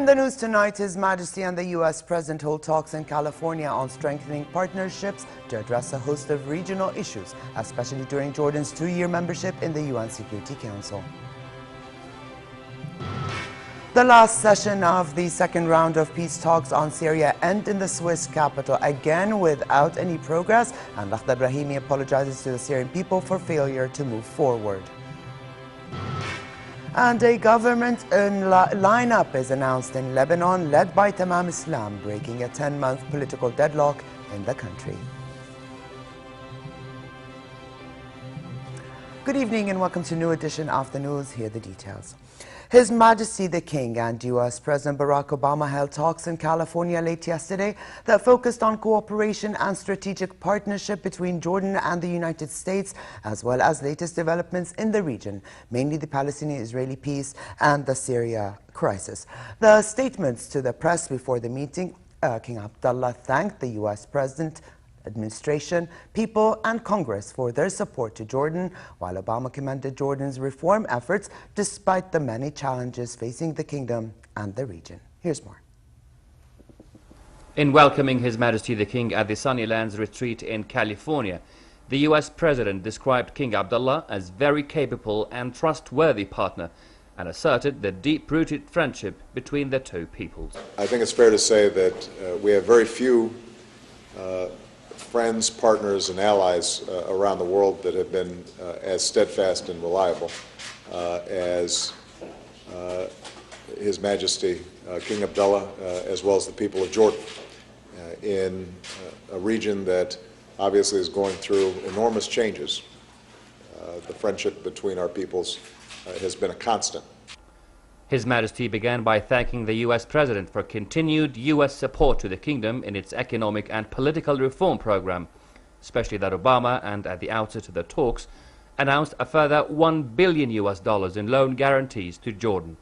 the news tonight, His Majesty and the U.S. President hold talks in California on strengthening partnerships to address a host of regional issues, especially during Jordan's 2-year membership in the UN Security Council. The last session of the second round of peace talks on Syria end in the Swiss capital, again without any progress, and Lakhdar Brahimi apologizes to the Syrian people for failure to move forward. And a government lineup is announced in Lebanon, led by Tamam Islam, breaking a 10-month political deadlock in the country. Good evening and welcome to a new edition of the news. Here are the details. His Majesty the King and U.S. President Barack Obama held talks in California late yesterday that focused on cooperation and strategic partnership between Jordan and the United States, as well as latest developments in the region, mainly the Palestinian-Israeli peace and the Syria crisis. The statements to the press before the meeting, King Abdullah thanked the U.S. President, administration, people and Congress for their support to Jordan, while Obama commended Jordan's reform efforts despite the many challenges facing the kingdom and the region. Here's more. In welcoming His Majesty the King at the Sunnylands retreat in California, the U.S. President described King Abdullah as very capable and trustworthy partner and asserted the deep-rooted friendship between the two peoples. I think it's fair to say that we have very few friends, partners, and allies around the world that have been as steadfast and reliable as His Majesty King Abdullah, as well as the people of Jordan, in a region that obviously is going through enormous changes. The friendship between our peoples has been a constant. His Majesty began by thanking the U.S. President for continued U.S. support to the kingdom in its economic and political reform program, especially that Obama, and at the outset of the talks, announced a further $1 billion in loan guarantees to Jordan.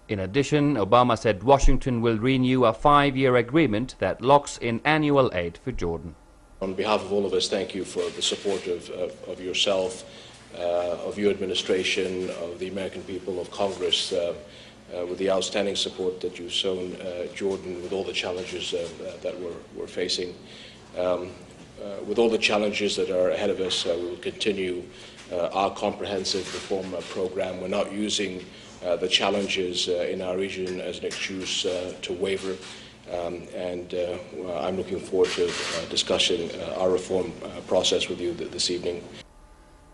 In addition, Obama said Washington will renew a 5-year agreement that locks in annual aid for Jordan. On behalf of all of us, thank you for the support of yourself, of your administration, of the American people, of Congress, with the outstanding support that you've shown Jordan with all the challenges that we're facing. With all the challenges that are ahead of us, we will continue our comprehensive reform program. We're not using the challenges in our region as an excuse to waver, and I'm looking forward to discussing our reform process with you this evening.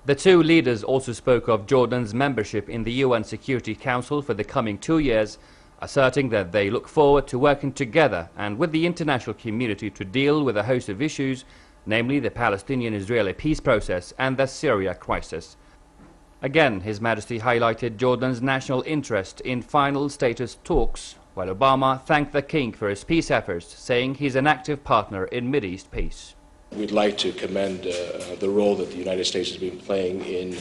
The two leaders also spoke of Jordan's membership in the UN Security Council for the coming 2 years, asserting that they look forward to working together and with the international community to deal with a host of issues, namely the Palestinian-Israeli peace process and the Syria crisis. Again, His Majesty highlighted Jordan's national interest in final status talks, while Obama thanked the King for his peace efforts, saying he's an active partner in Mideast peace. We'd like to commend the role that the United States has been playing in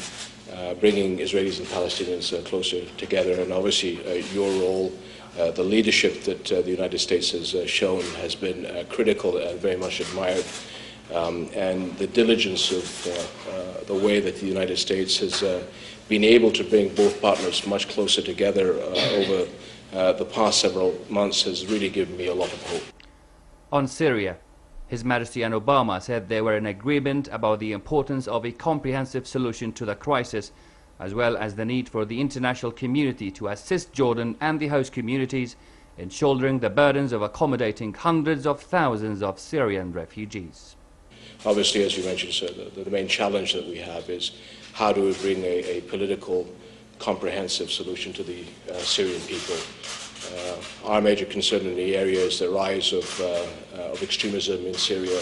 bringing Israelis and Palestinians closer together, and obviously your role, the leadership that the United States has shown has been critical and very much admired, and the diligence of the way that the United States has been able to bring both partners much closer together over the past several months has really given me a lot of hope. On Syria, His Majesty and Obama said they were in agreement about the importance of a comprehensive solution to the crisis, as well as the need for the international community to assist Jordan and the host communities in shouldering the burdens of accommodating hundreds of thousands of Syrian refugees. Obviously, as you mentioned, sir, the main challenge that we have is how do we bring a political, comprehensive solution to the Syrian people. Our major concern in the area is the rise of extremism in Syria,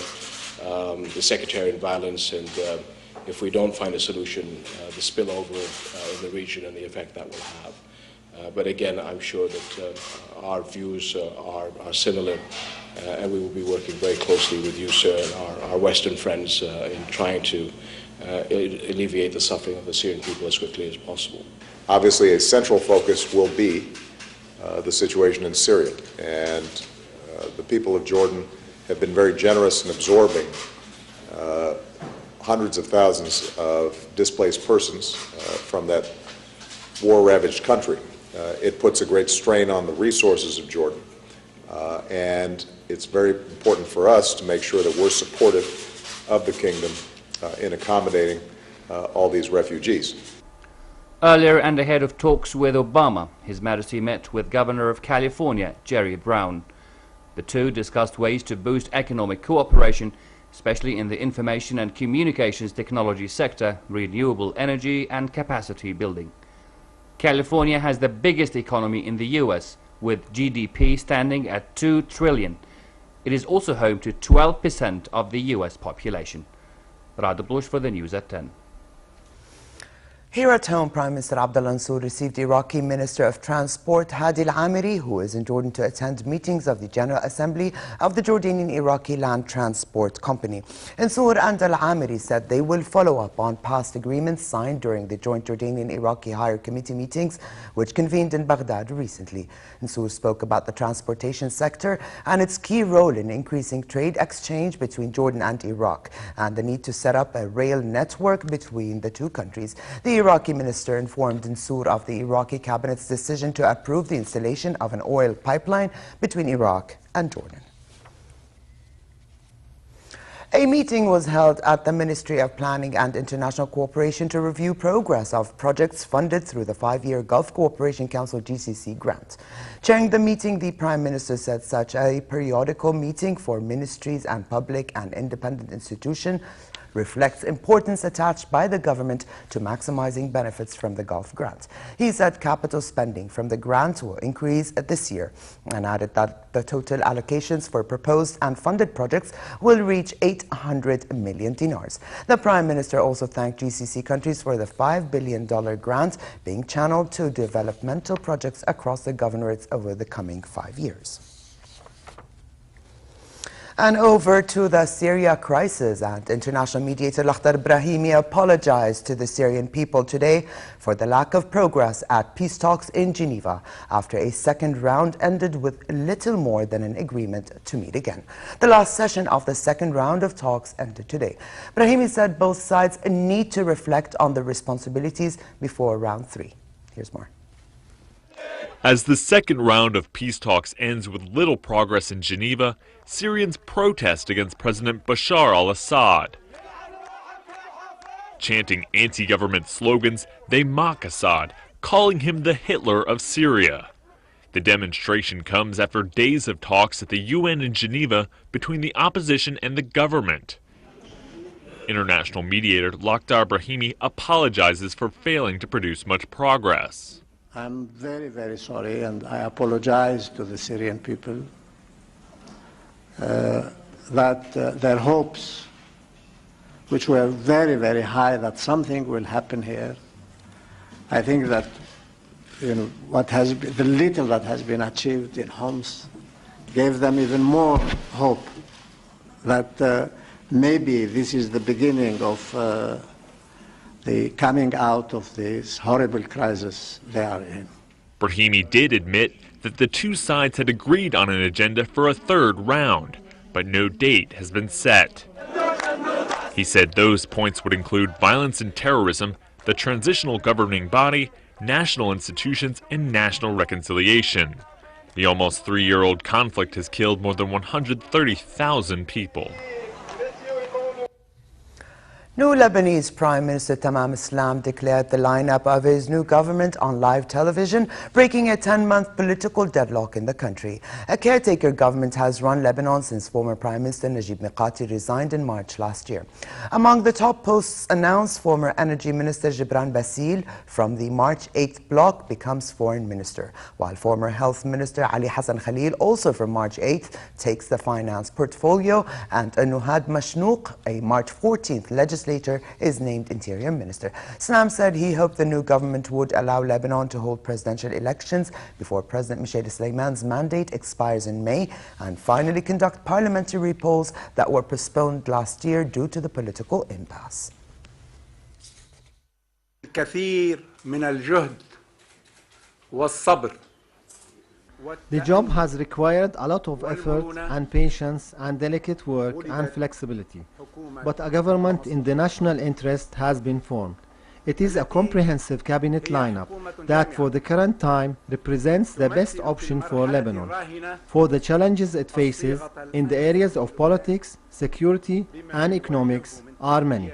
the sectarian violence, and if we don't find a solution, the spillover in the region and the effect that will have. But again, I'm sure that our views are similar, and we will be working very closely with you, sir, and our Western friends in trying to alleviate the suffering of the Syrian people as quickly as possible. Obviously, a central focus will be the situation in Syria, and the people of Jordan have been very generous in absorbing hundreds of thousands of displaced persons from that war-ravaged country. it puts a great strain on the resources of Jordan. And it's very important for us to make sure that we're supportive of the kingdom in accommodating all these refugees. Earlier and ahead of talks with Obama, His Majesty met with Governor of California, Jerry Brown. The two discussed ways to boost economic cooperation, especially in the information and communications technology sector, renewable energy and capacity building. California has the biggest economy in the US, with GDP standing at $2 trillion. It is also home to 12% of the US population. Rad Blush for the news at 10. Here at home, Prime Minister Abdullah Mansour received Iraqi Minister of Transport Hadi Al-Amiri, who is in Jordan to attend meetings of the General Assembly of the Jordanian Iraqi Land Transport Company. Mansour and Al-Amiri said they will follow up on past agreements signed during the joint Jordanian-Iraqi Higher Committee meetings, which convened in Baghdad recently. Mansour spoke about the transportation sector and its key role in increasing trade exchange between Jordan and Iraq, and the need to set up a rail network between the two countries. The Iraqi minister informed Mansour of the Iraqi cabinet's decision to approve the installation of an oil pipeline between Iraq and Jordan. A meeting was held at the Ministry of Planning and International Cooperation to review progress of projects funded through the 5-year Gulf Cooperation Council GCC grant. Chairing the meeting, the Prime Minister said such a periodical meeting for ministries and public and independent institutions reflects importance attached by the government to maximizing benefits from the Gulf grant. He said capital spending from the grant will increase this year and added that the total allocations for proposed and funded projects will reach 800 million dinars. The Prime Minister also thanked GCC countries for the $5 billion grant being channeled to developmental projects across the governorates over the coming 5 years. And over to the Syria crisis, and international mediator Lakhdar Brahimi apologized to the Syrian people today for the lack of progress at peace talks in Geneva after a second round ended with little more than an agreement to meet again. The last session of the second round of talks ended today. Brahimi said both sides need to reflect on the responsibilities before round 3. Here's more. As the second round of peace talks ends with little progress in Geneva, Syrians protest against President Bashar al-Assad. Chanting anti-government slogans, they mock Assad, calling him the Hitler of Syria. The demonstration comes after days of talks at the UN in Geneva between the opposition and the government. International mediator Lakhdar Brahimi apologizes for failing to produce much progress. I'm very, very sorry, and I apologize to the Syrian people that their hopes, which were very, very high that something will happen here, I think that what has been, the little that has been achieved in Homs gave them even more hope that maybe this is the beginning of the coming out of this horrible crisis they are in. Brahimi did admit that the two sides had agreed on an agenda for a third round, but no date has been set. He said those points would include violence and terrorism, the transitional governing body, national institutions, and national reconciliation. The almost 3-year-old conflict has killed more than 130,000 people. New Lebanese Prime Minister Tamam Islam declared the lineup of his new government on live television, breaking a 10-month political deadlock in the country. A caretaker government has run Lebanon since former Prime Minister Najib Mikati resigned in March last year. Among the top posts announced, former Energy Minister Gibran Bassil from the March 8th bloc becomes Foreign Minister, while former Health Minister Ali Hassan Khalil, also from March 8th, takes the finance portfolio, and Nuhad Mashnouk, a March 14th legislator, is named Interior Minister. Islam said he hoped the new government would allow Lebanon to hold presidential elections before President Michel Suleiman's mandate expires in May, and finally conduct parliamentary polls that were postponed last year due to the political impasse. الكثير من الجهد والصبر. The job has required a lot of effort and patience and delicate work and flexibility, but a government in the national interest has been formed. It is a comprehensive cabinet lineup that for the current time represents the best option for Lebanon, for the challenges it faces in the areas of politics, security and economics are many.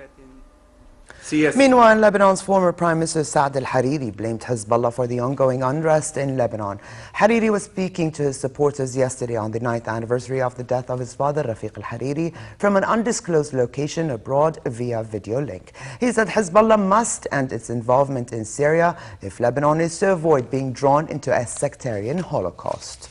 Meanwhile, Lebanon's former Prime Minister Saad al-Hariri blamed Hezbollah for the ongoing unrest in Lebanon. Hariri was speaking to his supporters yesterday on the 9th anniversary of the death of his father, Rafiq al-Hariri, from an undisclosed location abroad via video link. He said Hezbollah must end its involvement in Syria if Lebanon is to avoid being drawn into a sectarian holocaust.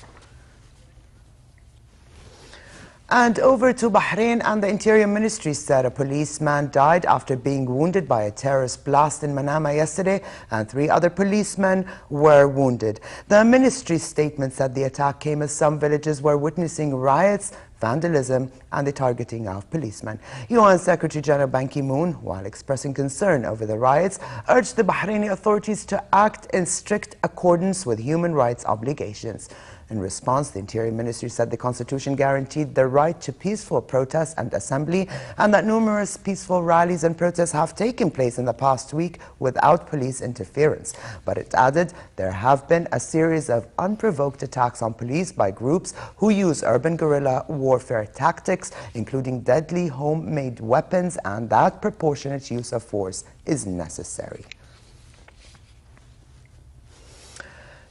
And over to Bahrain, and the Interior Ministry said a policeman died after being wounded by a terrorist blast in Manama yesterday, and 3 other policemen were wounded. The ministry's statement said the attack came as some villages were witnessing riots, vandalism and the targeting of policemen. UN Secretary General Ban Ki-moon, while expressing concern over the riots, urged the Bahraini authorities to act in strict accordance with human rights obligations. In response, the Interior Ministry said the Constitution guaranteed the right to peaceful protest and assembly, and that numerous peaceful rallies and protests have taken place in the past week without police interference. But it added there have been a series of unprovoked attacks on police by groups who use urban guerrilla warfare tactics, including deadly homemade weapons, and that proportionate use of force is necessary.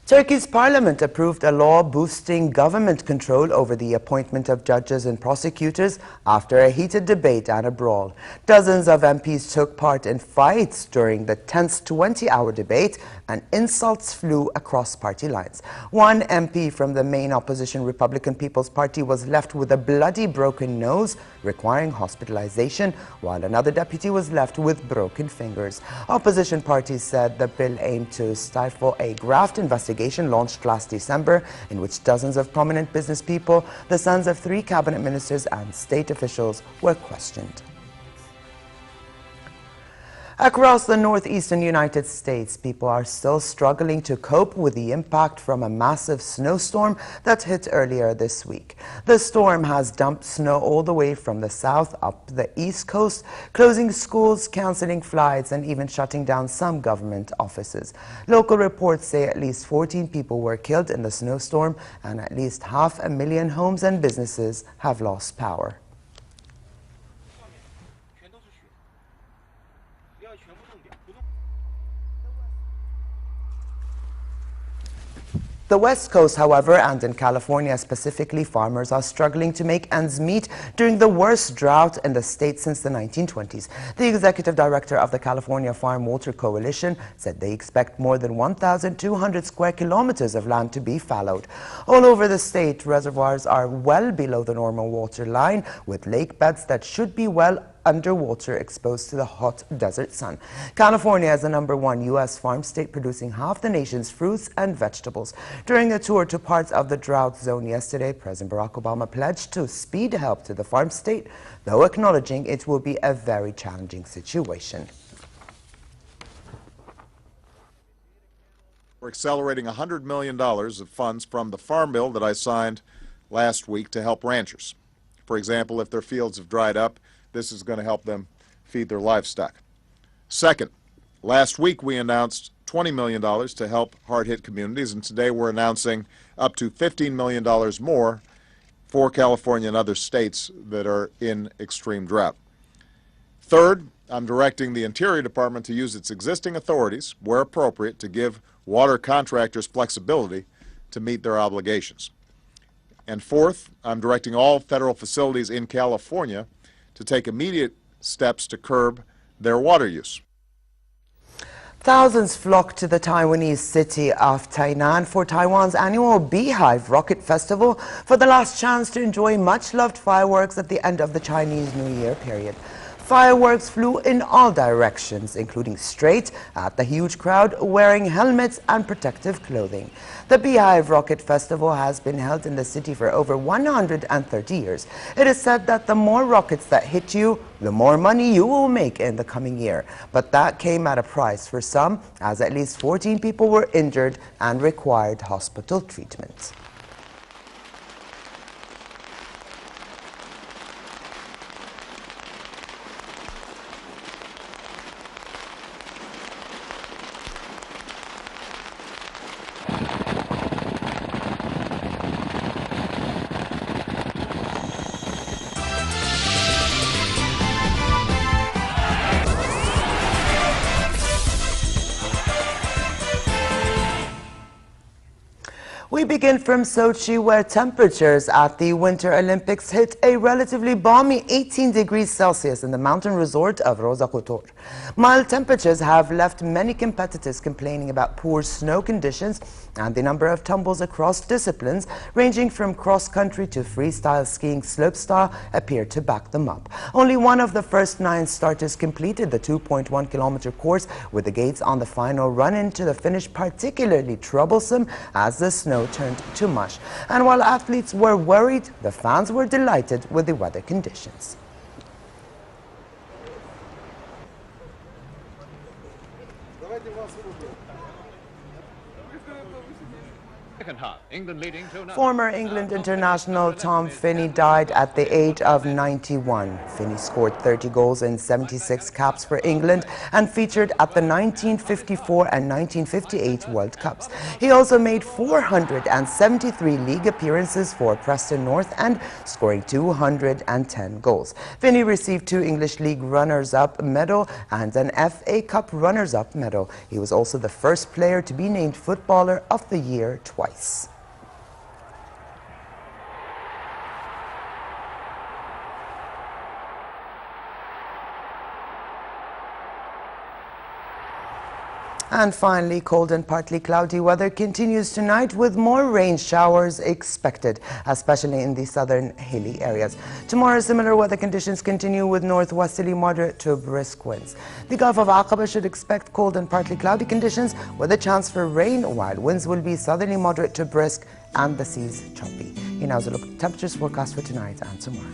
Turkey's parliament approved a law boosting government control over the appointment of judges and prosecutors after a heated debate and a brawl. Dozens of MPs took part in fights during the tense 20-hour debate, and insults flew across party lines. One MP from the main opposition Republican People's Party was left with a bloody broken nose, requiring hospitalization, while another deputy was left with broken fingers. Opposition parties said the bill aimed to stifle a graft investigation launched last December, in which dozens of prominent business people, the sons of 3 cabinet ministers and state officials, were questioned. Across the northeastern United States, people are still struggling to cope with the impact from a massive snowstorm that hit earlier this week. The storm has dumped snow all the way from the south up the east coast, closing schools, canceling flights, and even shutting down some government offices. Local reports say at least 14 people were killed in the snowstorm, and at least 500,000 homes and businesses have lost power. The West Coast, however, and in California specifically, farmers are struggling to make ends meet during the worst drought in the state since the 1920s. The executive director of the California Farm Water Coalition said they expect more than 1,200 square kilometers of land to be fallowed. All over the state, reservoirs are well below the normal water line, with lake beds that should be well underwater, exposed to the hot desert sun. California is the #1 U.S. farm state, producing half the nation's fruits and vegetables. During a tour to parts of the drought zone yesterday, President Barack Obama pledged to speed help to the farm state, though acknowledging it will be a very challenging situation. We're accelerating $100 million of funds from the Farm Bill that I signed last week to help ranchers. For example, if their fields have dried up, this is going to help them feed their livestock. Second, last week we announced $20 million to help hard-hit communities, and today we're announcing up to $15 million more for California and other states that are in extreme drought. Third, I'm directing the Interior Department to use its existing authorities, where appropriate, to give water contractors flexibility to meet their obligations. And fourth, I'm directing all federal facilities in California to take immediate steps to curb their water use. Thousands flocked to the Taiwanese city of Tainan for Taiwan's annual Beehive Rocket Festival for the last chance to enjoy much-loved fireworks at the end of the Chinese New Year period. Fireworks flew in all directions, including straight at the huge crowd wearing helmets and protective clothing. The Beehive Rocket Festival has been held in the city for over 130 years. It is said that the more rockets that hit you, the more money you will make in the coming year. But that came at a price for some, as at least 14 people were injured and required hospital treatment. We begin from Sochi, where temperatures at the Winter Olympics hit a relatively balmy 18 degrees Celsius in the mountain resort of Rosa Khutor. Mild temperatures have left many competitors complaining about poor snow conditions, and the number of tumbles across disciplines, ranging from cross-country to freestyle skiing slopestyle, appear to back them up. Only one of the first 9 starters completed the 2.1-kilometer course, with the gates on the final run into the finish particularly troublesome as the snow turned to mush. And while athletes were worried, the fans were delighted with the weather conditions. Former England international Tom Finney died at the age of 91. Finney scored 30 goals in 76 caps for England and featured at the 1954 and 1958 World Cups. He also made 473 league appearances for Preston North End, scoring 210 goals. Finney received 2 English League runners-up medal and an FA Cup runners-up medal. He was also the first player to be named Footballer of the Year twice. And finally, cold and partly cloudy weather continues tonight with more rain showers expected, especially in the southern hilly areas. Tomorrow, similar weather conditions continue with northwesterly moderate to brisk winds. The Gulf of Aqaba should expect cold and partly cloudy conditions with a chance for rain, while winds will be southerly moderate to brisk and the seas choppy. Here now is a look at temperatures forecast for tonight and tomorrow.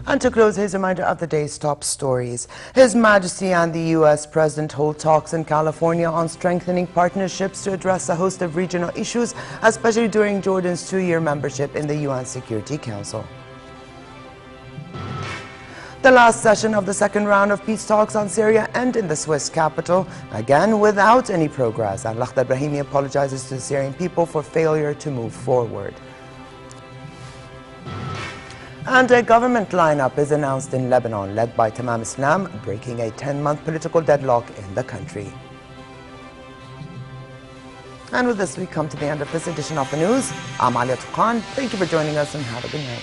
And to close, here's a reminder of the day's top stories. His Majesty and the U.S. President hold talks in California on strengthening partnerships to address a host of regional issues, especially during Jordan's 2-year membership in the UN Security Council. The last session of the second round of peace talks on Syria end in the Swiss capital, again without any progress. And Lakhdar Brahimi apologizes to the Syrian people for failure to move forward. And a government lineup is announced in Lebanon, led by Tamam Islam, breaking a 10-month political deadlock in the country. And with this, we come to the end of this edition of the news. I'm Alia Tuqan. Thank you for joining us and have a good night.